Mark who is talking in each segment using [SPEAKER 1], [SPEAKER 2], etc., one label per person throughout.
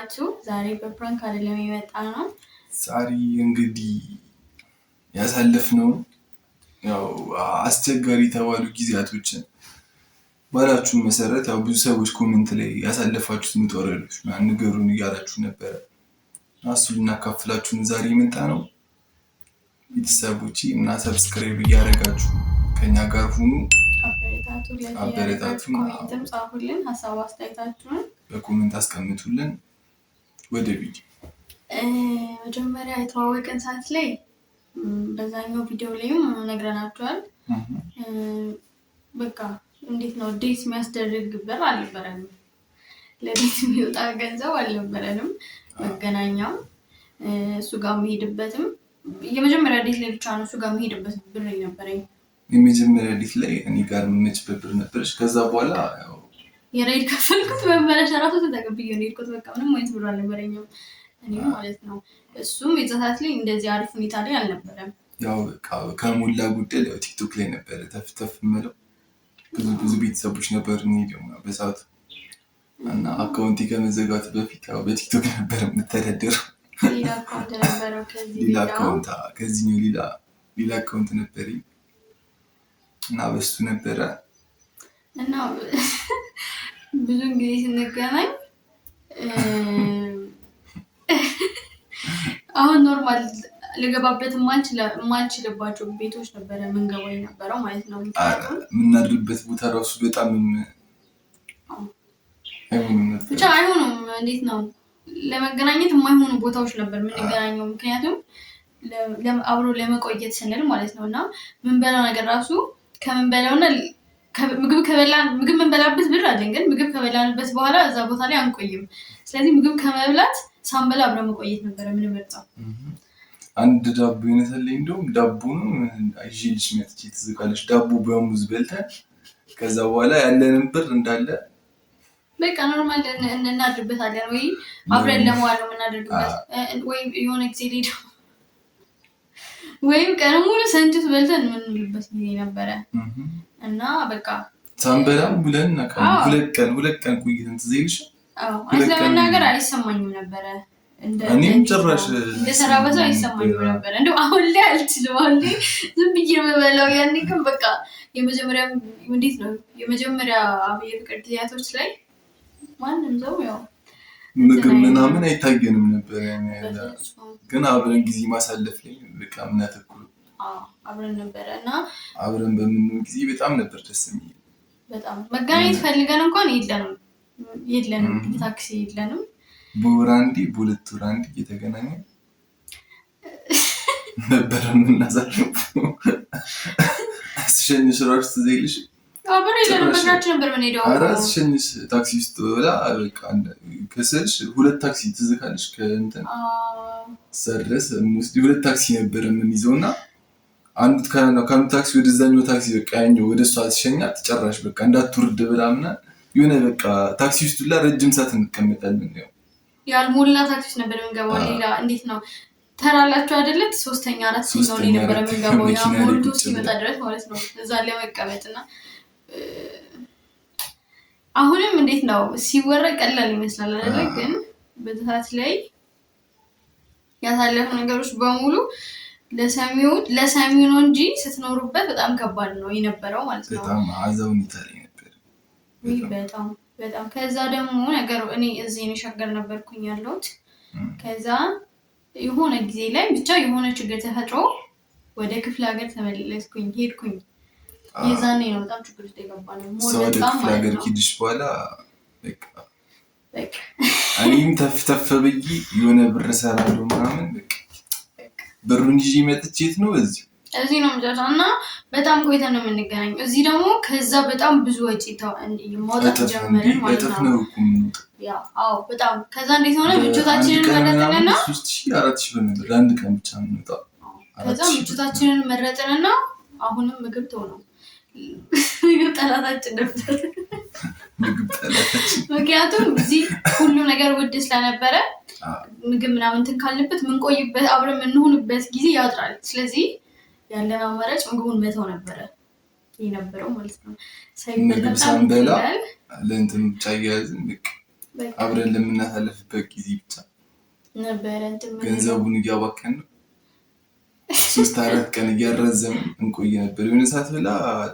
[SPEAKER 1] ዋላችሁ? ዛሬ በፕራንክ አይደለም የመጣነው።
[SPEAKER 2] ዛሬ እንግዲህ ያሳለፍነው ያው አስቸጋሪ የተባሉ ጊዜያቶችን ባላችሁ መሰረት ያው ብዙ ሰዎች ኮሜንት ላይ ያሳለፋችሁት ምትወረዱት ንገሩን እያላችሁ ነበረ። እሱን ልናካፍላችሁን ዛሬ የመጣነው። ቤተሰቦቼ እና ሰብስክራይብ እያደረጋችሁ ከኛ ጋር ሁኑ። አበረታቱን።
[SPEAKER 1] ኮሜንትም ጻፉልን፣ ሀሳብ አስተያየታችሁን
[SPEAKER 2] በኮሜንት አስቀምጡልን። ወደ ቪዲዮ
[SPEAKER 1] መጀመሪያ የተዋወቀን ሰዓት ላይ በዛኛው ቪዲዮ ላይም ነግረናቸዋል። በቃ እንዴት ነው ዴት የሚያስደርግ ብር አልነበረንም፣ ለዴት የሚወጣ ገንዘብ አልነበረንም። መገናኛም እሱ ጋር መሄድበትም የመጀመሪያ ዴት ላይ ብቻ ነው እሱ ጋር መሄድበት ብር ነበረኝ።
[SPEAKER 2] የመጀመሪያ ዴት ላይ እኔ ጋር የምመጭበት ብር ነበረች። ከዛ በኋላ ያው
[SPEAKER 1] የራይድ ከፈልኩት መመለሻ ራሱ ተጠቅብዬ ነው የሄድኩት። በቃ ምንም አይነት ብር አልነበረኝም እኔ ማለት ነው። እሱም የዛ ሰዓት ላይ እንደዚህ አሪፍ ሁኔታ ላይ አልነበረም።
[SPEAKER 2] ያው በቃ ከሞላ ጎደል ያው ቲክቶክ ላይ ነበረ ተፍተፍ የምለው። ብዙ ቤተሰቦች ነበሩ እኔ ደግሞ በሰዓቱ እና አካውንቲ ከመዘጋቱ በፊት ያው በቲክቶክ ነበር የምተዳደረው።
[SPEAKER 1] ሌላ አካውንት ነበረው
[SPEAKER 2] ሌላ አካውንት ከዚህኛው ሌላ አካውንት ነበረኝ እና በሱ ነበረ
[SPEAKER 1] እና ብዙን ጊዜ ስንገናኝ አሁን ኖርማል ልገባበት የማልችልባቸው ቤቶች ነበረ ምንገባው የነበረው ማለት ነው።
[SPEAKER 2] የምናድርበት ቦታ ራሱ በጣም
[SPEAKER 1] ብቻ አይሆኑም። እንዴት ነው ለመገናኘት የማይሆኑ ቦታዎች ነበር የምንገናኘው፣ ምክንያቱም አብሮ ለመቆየት ስንል ማለት ነው። እና ምንበላው ነገር ራሱ ከምንበላውና ምግብ የምንበላበት ብር አለን፣ ግን ምግብ ከበላንበት በኋላ እዛ ቦታ ላይ አንቆይም። ስለዚህ ምግብ ከመብላት ሳንበላ አብረን መቆየት ነበረ የምንመርጠው።
[SPEAKER 2] አንድ ዳቦ ይነሳልኝ፣ እንደውም ዳቦ ነው አይዤልሽ መጥቼ ትዝቃለሽ። ዳቦ በሙዝ በልተን ከዛ በኋላ ያለንን ብር እንዳለ
[SPEAKER 1] በቃ ኖርማል እናድርበታለን፣ ወይ አብረን ለመዋል ነው የምናደርግበት። ወይም የሆነ ጊዜ ሄደ ወይም ቀን ሙሉ ሰንችት በልተን የምንውልበት ጊዜ ነበረ እና በቃ
[SPEAKER 2] ሳንበላም ብለን ሁለት ቀን ቆይተን ትዝ ይልሻል።
[SPEAKER 1] ለመናገር አይሰማኝም ነበረ፣
[SPEAKER 2] እኔም ጭራሽ
[SPEAKER 1] እንደሰራ በሰው አይሰማኝም ነበረ። እንደው አሁን ላይ አልችልም፣ አሁን ላይ ዝም ብዬ ነው የምበላው። ያኔ ግን በቃ የመጀመሪያ እንዴት ነው የመጀመሪያ የፍቅር ጊዜያቶች ላይ ማንም ሰው ያው
[SPEAKER 2] ምግብ ምናምን አይታየንም ነበር፣ ግን አብረን ጊዜ ማሳለፍ ላይ በቃ የምናተኩረው
[SPEAKER 1] አብረን ነበረ እና
[SPEAKER 2] አብረን በምንሆን ጊዜ በጣም ነበር ደስ የሚል።
[SPEAKER 1] በጣም መገናኘት ፈልገን እንኳን የለንም ታክሲ የለንም።
[SPEAKER 2] በወር አንዴ በሁለት ወር አንዴ እየተገናኘን ነበር የምናሳልፈው። አስሸኝሽ እራሱ ትዝ ይልሽ?
[SPEAKER 1] በእግራችን ነበር የምንሄደው።
[SPEAKER 2] አስሸኝሽ ታክሲ ውስጥ ብላ በቃ ከስልሽ ሁለት ታክሲ ትዝ ካለሽ ከእንትን ሰረስ ሁለት ታክሲ ነበር የምንይዘው እና ከአንዱ ታክሲ ወደዛኛው ታክሲ በቃ ያኛው ወደ እሷ አስሸኛት ጨራሽ በቃ እንዳትወርድ ብላ ምናምን የሆነ በቃ ታክሲ ውስጥ ሁላ ረጅም ሰዓት እንቀመጣለን።
[SPEAKER 1] ያልሞላ ታክሲ ውስጥ ነበር የምንገባው። ሌላ እንዴት ነው ተራላችሁ አይደለ? ሶስተኛ አራተኛው ላይ ነበር የምንገባው፣ ያ ሞልቶ እስኪመጣ ድረስ ማለት ነው እዛ ለመቀመጥ እና አሁንም እንዴት ነው ሲወራ ቀላል ይመስላል አይደል? ግን በዛት ላይ ያሳለፉ ነገሮች በሙሉ ለሰሚው ነው እንጂ ስትኖሩበት በጣም ከባድ ነው የነበረው ማለት ነው።
[SPEAKER 2] በጣም አዛውንታ ላይ ነበር
[SPEAKER 1] በጣም ከዛ ደግሞ ነገሩ እኔ እዚህ ነው ሸገር ነበርኩኝ ያለሁት። ከዛ የሆነ ጊዜ ላይ ብቻ የሆነ ችግር ተፈጥሮ ወደ ክፍለ ሀገር ተመለስኩኝ ሄድኩኝ። የዛኔ ነው በጣም ችግር ውስጥ የገባነው።
[SPEAKER 2] ወደ ክፍለ ሀገር ሄድሽ በኋላ በቃ እኔም ተፍ ብዬ የሆነ ብር እሰራለሁ ምናምን በቃ ብሩን ይዤ መጥቼ የት ነው
[SPEAKER 1] እዚህ ነው የምጨርሰው እና በጣም ቆይተን ነው የምንገናኘው። እዚህ ደግሞ ከዛ በጣም ብዙ ወጪ ማውጣት ጀመርን ማለት ነው። አዎ በጣም ከዛ እንዴት ሆነ ምቾታችንን መረጥንና
[SPEAKER 2] 3,000-4,000 ብር ነበር አንድ ቀን ብቻ የምንወጣው።
[SPEAKER 1] ከዛ ምቾታችንን መረጥንና አሁንም ምግብ ተሆነው ምግብ ጠላታችን ነበር። ምክንያቱም እዚህ ሁሉ ነገር ውድ ስለነበረ ምግብ ምናምን እንትን ካልንበት ምንቆይበት አብረን የምንሆንበት ጊዜ ያጥራል። ስለዚህ ያለን አማራጭ ምግቡን መተው ነበረ የነበረው ማለት ነው።
[SPEAKER 2] ምግብ ሳንበላ ለእንትን ብቻ እያያዝን አብረን ለምናሳልፍበት ጊዜ ብቻ
[SPEAKER 1] ነበረ
[SPEAKER 2] ገንዘቡን እያባከን ነው 3-4 ቀን እያረዘም እንቆይ ነበር የሆነ ሰዓት ብላ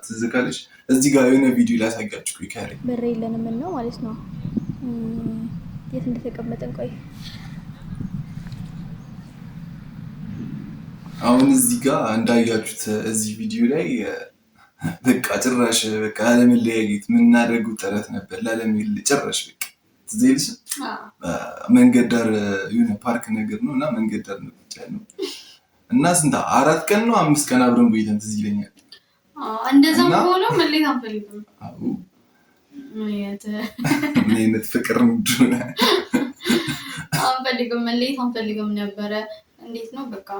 [SPEAKER 2] ትዝ ካለሽ እዚህ ጋር የሆነ ቪዲዮ ላሳያችሁ ይካለ
[SPEAKER 1] ብር የለንም ነው ማለት ነው የት እንደተቀመጠን ቆይ
[SPEAKER 2] አሁን እዚህ ጋር እንዳያችሁት እዚህ ቪዲዮ ላይ በቃ ጭራሽ በቃ ለመለያየት ምናደርገው ጥረት ነበር ላለመለያየት ጭራሽ በቃ ትዝይልሽ መንገድ ዳር የሆነ ፓርክ ነገር ነውና መንገድ ዳር ነው ያለው እና ስንት 4 ቀን ነው 5 ቀን አብረን ቆይተን ትዝ ይለኛል
[SPEAKER 1] እንደዛም ሆኖ መለየት አንፈልግም
[SPEAKER 2] አዎ ምን አይነት ፍቅር እንደሆነ
[SPEAKER 1] አንፈልግም መለየት አንፈልግም ነበረ እንዴት ነው በቃ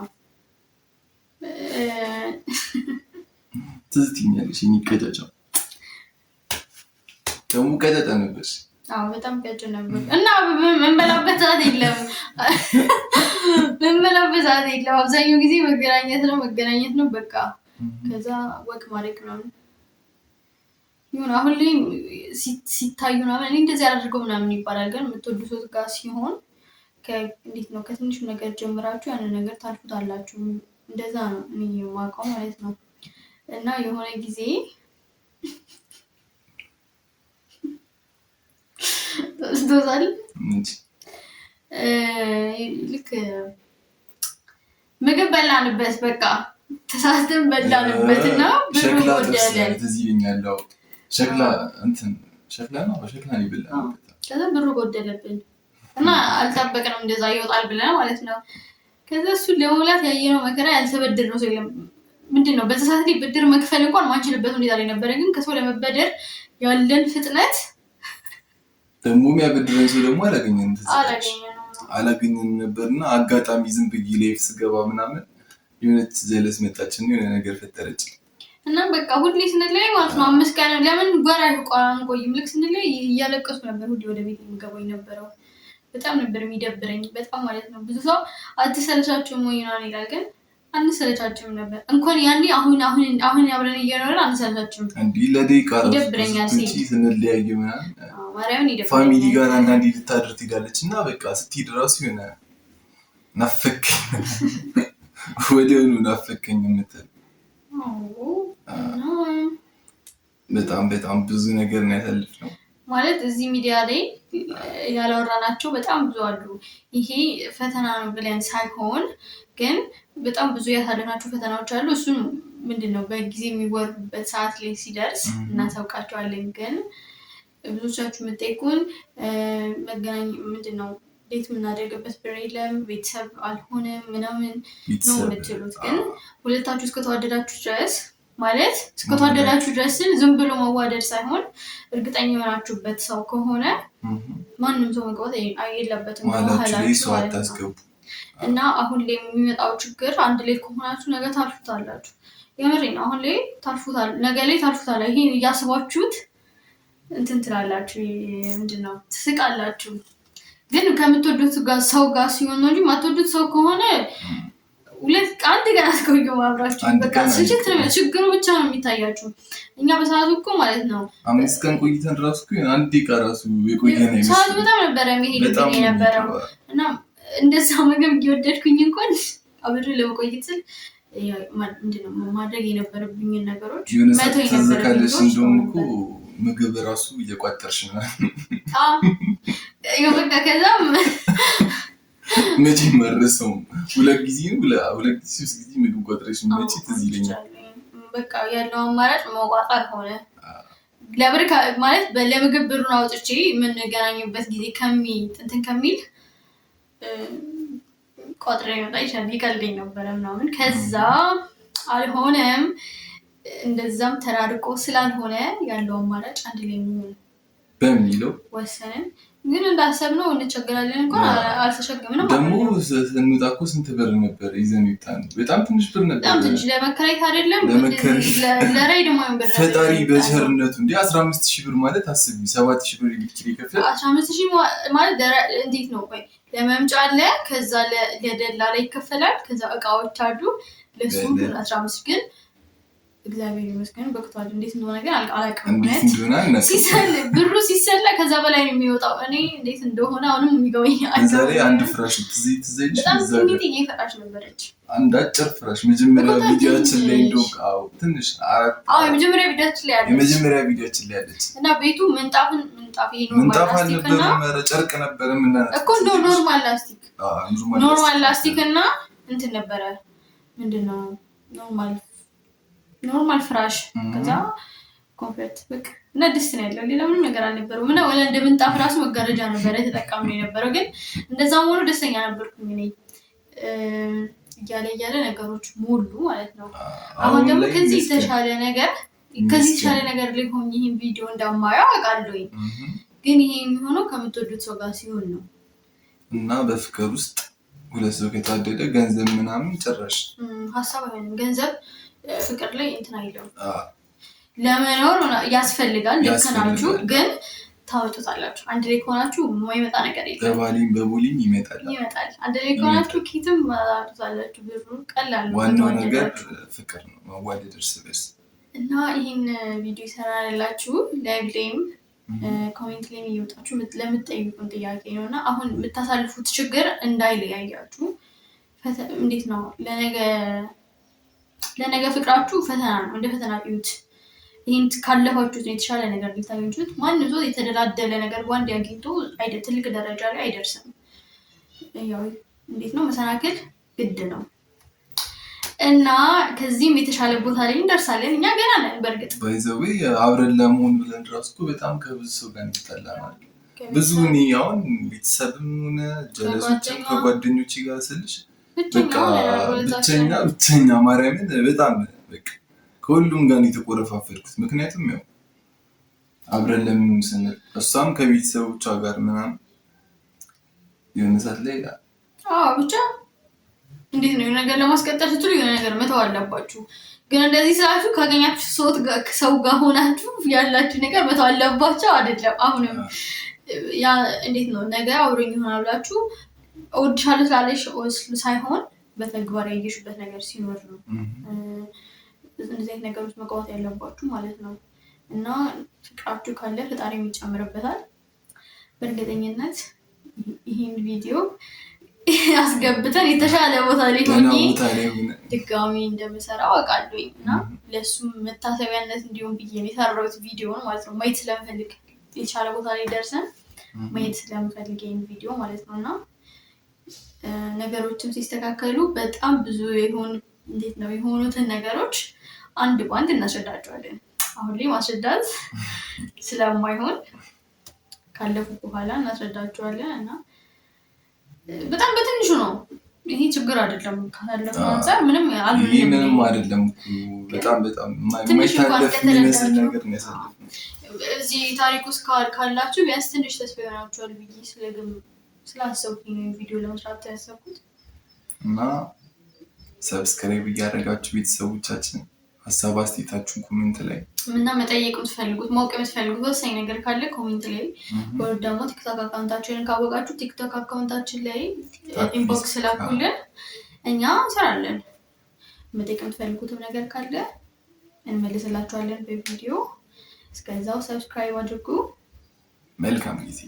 [SPEAKER 2] ትዝትኛለሽ የሚቀጫጫው ደግሞ ቀጫጫ ነበር
[SPEAKER 1] አዎ በጣም ቀጫጫ ነበር እና መንበላበት ሰዓት የለም መንበላበት ሰዓት የለም አብዛኛው ጊዜ መገናኘት ነው በቃ ከዛ ወክ ማድረግ ነው ይሁን አሁን ላይ ሲታዩ ነው እኔ እንደዚህ አድርገው ምናምን ይባላል ግን የምትወዱት ሰው ጋር ሲሆን እንዴት ነው ከትንሹ ነገር ጀምራችሁ ያን ነገር ታልፉታላችሁ እንደዛ ነው እኔ የማውቀው ማለት ነው እና የሆነ ጊዜ ተስዶዛል ልክ ምግብ በላንበት በቃ ተሳስተን በላንበትና ብሩ ወደለ
[SPEAKER 2] እዚህ ይኛለው ሸክላ እንትን ሸክላ ነው በሸክላ ይበላል
[SPEAKER 1] ከዛ ብሩ ወደለብን እና አልጠበቅንም እንደዛ ይወጣል ብለን ማለት ነው ከዛ እሱ ለሞላት ያየነው መከራ ያልተበደር ነው ሰው ምንድነው በተሳሳተ ላይ ብድር መክፈል እንኳን ማንችልበት ሁኔታ ላይ ነበር ግን ከሰው ለመበደር ያለን ፍጥነት
[SPEAKER 2] ደግሞ የሚያበድረን ሰው ደግሞ አላገኘንም ነበርና አጋጣሚ ዝም ብዬ ላይፍ ስገባ ምናምን የሆነች ዘለስ መጣችና የሆነ ነገር ፈጠረች
[SPEAKER 1] እና በቃ ሁሌ ስንለይ ማለት ነው 5 ቀን ለምን ወራይ ቆራን ቆይም ልክ ስንለይ እያለቀሱ ነበር ሁሌ ወደ ቤት የሚገባው የነበረው በጣም ነበር የሚደብረኝ በጣም ማለት ነው ብዙ ሰው አትሰለቻችሁም ወይ ነው ይላል ግን አንሰለቻችሁም ነበር እንኳን ያኔ አሁን አብረን እየኖርን አንሰለቻችሁም
[SPEAKER 2] እንዴ ለደቂቃ
[SPEAKER 1] ይደብረኛል
[SPEAKER 2] ስንለያይ ምናምን
[SPEAKER 1] ማርያምን ይደብረኛል
[SPEAKER 2] ፋሚሊ ጋር አንዳንዴ ልታድር ትሄዳለችና በቃ ስትሄድ እራሱ የሆነ ናፈቀኝ ወዲያውኑ ናፈቀኝ የምትል በጣም ብዙ ነገር ነው ያሳልፍነው ማለት
[SPEAKER 1] እዚህ ሚዲያ ላይ ያላወራናቸው በጣም ብዙ አሉ ይሄ ፈተና ነው ብለን ሳይሆን ግን በጣም ብዙ ያሳለፍናቸው ፈተናዎች አሉ እሱን ምንድነው በጊዜ የሚወርበት ሰዓት ላይ ሲደርስ እናሳውቃቸዋለን ግን ብዙዎቻችሁ የምትጠይቁን መገናኝ ምንድነው ዴት የምናደርግበት ብሬለም ቤተሰብ አልሆነም ምናምን ነው የምትሉት ግን ሁለታችሁ እስከተዋደዳችሁ ድረስ ማለት እስከተዋደዳችሁ ድረስ ዝም ብሎ መዋደድ ሳይሆን እርግጠኛ የሆናችሁበት ሰው ከሆነ ማንንም ሰው መግባት የለበትም
[SPEAKER 2] ማለትም አታስገቡ
[SPEAKER 1] እና አሁን ላይ የሚመጣው ችግር አንድ ላይ ከሆናችሁ ነገ ታልፉታላችሁ የምሬን አሁን ላይ ታልፉታል ነገ ላይ ታልፉታል ይሄን እያስባችሁት እንትን ትላላችሁ ምንድነው ትስቃላችሁ ግን ከምትወዱት ሰው ጋር ሲሆን ነው እንጂ ማትወዱት ሰው ከሆነ ሁለት አንድ ቀን አስቆዩ አብራችሁ በቃ ችግሩ ብቻ ነው የሚታያችሁ እኛ በሰዓቱ እኮ ማለት ነው
[SPEAKER 2] 5 ቀን ቆይተን ራሱ እኮ አንድ ቀን ራሱ የቆየን ነው
[SPEAKER 1] ሰዓቱ በጣም ነበር የሚሄድብኝ የነበረው እና እንደዛ ምግብ እየወደድኩኝ እንኳን አብሬ ለመቆየት ስል ምንድነው ማድረግ የነበረብኝ ነገሮች
[SPEAKER 2] መተው የነበረብኝ እንደውም እኮ ምግብ ራሱ እየቋጠርሽ ነው
[SPEAKER 1] በቃ ከዛም
[SPEAKER 2] መቼ መረሰው ሁለት ጊዜ ምግብ ቋጥረሽ መቼ ትዝ ይለኛል
[SPEAKER 1] በቃ ያለው አማራጭ መቋጠር ሆነ ለብርካ ማለት ለምግብ ብሩን አውጥቼ የምንገናኝበት ጊዜ ከሚል ቆጥሬ መጣ ይቀልደኝ ነበር ምናምን ከዛ አልሆነም እንደዛም ተራርቆ ስላልሆነ ያለው አማራጭ አንድ ላይ መሆን
[SPEAKER 2] በሚለው
[SPEAKER 1] ወሰንን ግን እንዳሰብነው እንቸገራለን እንኳን አልተሸገምንም
[SPEAKER 2] ደግሞ ስንጣቆ ስንት ብር ነበር ይዘን ይጣን በጣም ትንሽ ብር ነበር
[SPEAKER 1] በጣም ትንሽ ለመከራየት አይደለም ለራይድ ማን ብር
[SPEAKER 2] ፈጣሪ በቸርነቱ እንዴ 15000 ብር ማለት አስቢ 7000 ብር ይልክል ይከፈል
[SPEAKER 1] 15000 ማለት እንዴት ነው ቆይ ለመምጫ አለ ከዛ ለደላላ ይከፈላል ከዛ እቃዎች አሉ ለሱ 15 ግን እግዚአብሔር ይመስገን በቅቷል። እንዴት እንደሆነ ግን አላውቅም።
[SPEAKER 2] እንዴት እንደሆነ
[SPEAKER 1] ብሩ ሲሰላ ከዛ በላይ ነው የሚወጣው። እኔ እንዴት እንደሆነ አሁንም የሚገበኝ
[SPEAKER 2] ዛሬ አንድ ፍራሽ ትዘይልሽ
[SPEAKER 1] በጣም ትንሽ ፍራሽ ነበረች።
[SPEAKER 2] አንድ አጭር ፍራሽ መጀመሪያ ቪዲዮችን ላይ እንደው ትንሽ
[SPEAKER 1] የመጀመሪያ
[SPEAKER 2] ቪዲዮችን ላይ አለች
[SPEAKER 1] እና ቤቱ ምንጣፍ
[SPEAKER 2] አልነበረም፣ ጨርቅ ነበር
[SPEAKER 1] እኮ ኖርማል ላስቲክ እና እንትን ነበረ ምንድነው ኖርማል ፍራሽ ከዛ ኮንፈርት በቃ እና ደስ ነው ያለው። ሌላ ምንም ነገር አልነበረውም እና ወለ እንደ ምንጣፍ ራሱ መጋረጃ ነበረ ተጠቃሚ የነበረው። ግን እንደዛም ሆኖ ደስተኛ ነበርኩኝ እኔ እያለ ነገሮች ሞሉ ማለት ነው። አሁን ደግሞ ከዚህ የተሻለ ነገር ላይ ሆኜ ይሄን ቪዲዮ እንደማየው አውቃለሁኝ። ግን ይሄ የሚሆነው ከምትወዱት ሰው ጋር ሲሆን ነው
[SPEAKER 2] እና በፍቅር ውስጥ ሁለት ሰው ከታደደ ገንዘብ ምናምን ጭራሽ
[SPEAKER 1] ሀሳብ አይሆንም። ገንዘብ ፍቅር ላይ እንትን አይለውም። ለመኖር ያስፈልጋል፣ ልክ ናችሁ። ግን ታወጡታላችሁ። አንድ ላይ ከሆናችሁ የማይመጣ ነገር የለም።
[SPEAKER 2] በቡሊኝ ይመጣል።
[SPEAKER 1] አንድ ላይ ከሆናችሁ ኪትም ታወጡታላችሁ። ብሩ ቀላል ነው።
[SPEAKER 2] ዋናው ነገር ፍቅር ነው፣ መዋደድ እርስ በርስ
[SPEAKER 1] እና ይህን ቪዲዮ ይሰራላችሁ ላይቭ ላይም ኮሜንት ላይ እየወጣችሁ ለምትጠይቁን ጥያቄ ነው እና አሁን የምታሳልፉት ችግር እንዳይለያያችሁ እንዴት ነው ለነገ ፍቅራችሁ ፈተና ነው። እንደ ፈተና እዩት። ይህን ካለፋችሁት የተሻለ ነገር ልታገኙት። ማንም ሰው የተደላደለ ነገር በአንድ አግኝቶ ትልቅ ደረጃ ላይ አይደርስም። ያው እንዴት ነው መሰናክል ግድ ነው እና ከዚህም የተሻለ ቦታ ላይ እንደርሳለን። እኛ ገና ነን። በእርግጥ
[SPEAKER 2] ባይዘዌ አብረን ለመሆን ብለን ራሱ እኮ በጣም ከብዙ ሰው ጋር እንጣላለን። ብዙ እኔ አሁን ቤተሰብም ሆነ ጀለሶችም ከጓደኞቼ ጋር ስልሽ በቃ ብቸኛ ማርያምን በጣም በቃ ከሁሉም ጋር የተቆረፋፈድኩት። ምክንያቱም ያው አብረን ለምን ስንል እሷም ከቤተሰቦቿ ጋር ምናምን የሆነ ሰዓት ላይ
[SPEAKER 1] ብቻ እንዴት ነው ነገር ለማስቀጠል ስትሉ የሆነ ነገር መተው አለባችሁ። ግን እንደዚህ ስላችሁ ካገኛችሁ ሰው ጋር ሆናችሁ ያላችሁ ነገር መተው አለባችሁ አይደለም። አሁንም ያ እንዴት ነው ነገ አብሮኝ ይሆናል ብላችሁ እወድሻለሁ ስላለሽ ሳይሆን በተግባር ያየሽበት ነገር ሲኖር ነው እንደዚህ አይነት ነገሮች መግባት ያለባችሁ ማለት ነው። እና ፍቅራችሁ ካለ ፈጣሪ የሚጨምርበታል። በእርግጠኝነት ይህን ቪዲዮ አስገብተን የተሻለ ቦታ ላይ ሆኜ ድጋሚ እንደምሰራው አውቃለሁኝ እና ለእሱም መታሰቢያነት እንዲሆን ብዬ የሰራሁት ቪዲዮ ማለት ነው። ማየት ስለምፈልግ የተሻለ ቦታ ላይ ደርሰን ማየት ስለምፈልግ ይህን ቪዲዮ ማለት ነው እና ነገሮችም ሲስተካከሉ በጣም ብዙ የሆኑትን ነገሮች አንድ በአንድ እናስረዳቸዋለን። አሁን ላይ ማስረዳት ስለማይሆን ካለፉ በኋላ እናስረዳቸዋለን እና በጣም በትንሹ ነው። ይሄ ችግር አይደለም። ካለፈው አንፃር ምንም
[SPEAKER 2] አይደለም። በጣም የማይታለፍ የሚመስል ነገር ነው ያሳለፍነው።
[SPEAKER 1] እዚህ ታሪክ ውስጥ ካላችሁ ቢያንስ ትንሽ ተስፋ ይሆናችኋል ብዬ ስላሰብኩኝ ቪዲዮ ለመስራት ያሰብኩት
[SPEAKER 2] እና ሰብስክራይብ እያደረጋችሁ ቤተሰቦቻችን ሀሳብ አስተያየታችሁን ኮሜንት ላይ
[SPEAKER 1] እና መጠየቅ የምትፈልጉት ማወቅ የምትፈልጉት ወሳኝ ነገር ካለ ኮሜንት ላይ ወይ ደግሞ ቲክቶክ አካውንታችንን ካወቃችሁ ቲክቶክ አካውንታችን ላይ ኢንቦክስ ላኩልን፣ እኛ እንሰራለን። መጠየቅ የምትፈልጉትም ነገር ካለ እንመልስላችኋለን በቪዲዮ። እስከዛው ሰብስክራይብ አድርጉ።
[SPEAKER 2] መልካም ጊዜ